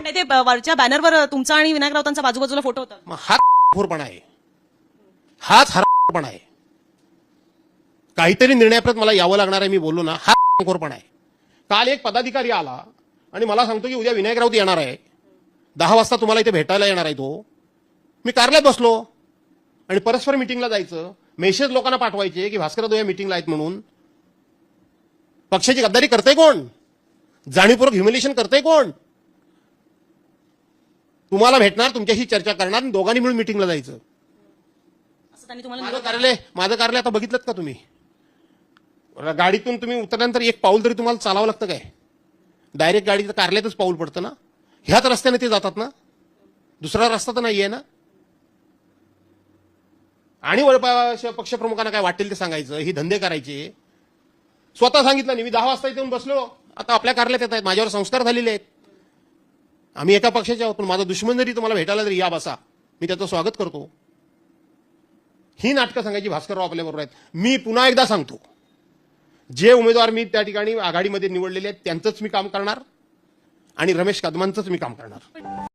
नाही ते वरच्या बॅनरवर तुमचा आणि विनायक राऊतांचा बाजूबाजूला फोटो होता. मग हा खोरपणा आहे, हाच हरामखोरपणा आहे. काहीतरी निर्णयाप्रत मला यावं लागणार आहे. मी बोललो ना, हा खोरपणा आहे. काल एक पदाधिकारी आला आणि मला सांगतो की उद्या विनायक राऊत येणार आहे, 10 वाजता तुम्हाला इथे भेटायला येणार आहे. तो मी कार्यालयात बसलो आणि परस्पर मिटिंगला जायचं, मेसेज लोकांना पाठवायचे की भास्कर या मिटिंगला आहेत म्हणून. पक्षाची गद्दारी करते कोण? जाणीवपूर्वक ह्युमिलेशन करते कोण? तुम्हाला भेटणार, तुमच्याशी चर्चा करणार, दोघांनी मिळून मिटिंगला जायचं. असं त्यांनी तुम्हाला माझं कार्यालय आता बघितलं का तुम्ही? गाडीतून तुम्ही उतरल्यानंतर एक पाऊल तरी तुम्हाला चालावं लागतं काय? डायरेक्ट गाडीचं कार्यालयातच पाऊल पडतं ना. ह्याच रस्त्याने ते जातात ना, दुसरा रस्ता तर नाहीये ना. आणि पक्षप्रमुखांना काय वाटेल ते सांगायचं, ही धंदे करायचे. स्वतः सांगितलं नाही, मी 10 वाजता येऊन बसलो, आता आपल्या कार्यालयात येत आहेत, माझ्यावर संस्कार झालेले आहेत. आम्ही एका पक्षाचे आहोत, पण माझा दुश्मन जरी तुम्हाला भेटायला जरी या बसा, मी त्याचं स्वागत करतो. ही नाटकं सांगायची भास्करराव आपल्याबरोबर आहेत. मी पुन्हा एकदा सांगतो, जे उमेदवार मी त्या ठिकाणी आघाडीमध्ये निवडलेले आहेत त्यांचंच मी काम करणार आणि रमेश कदमांचंच मी काम करणार.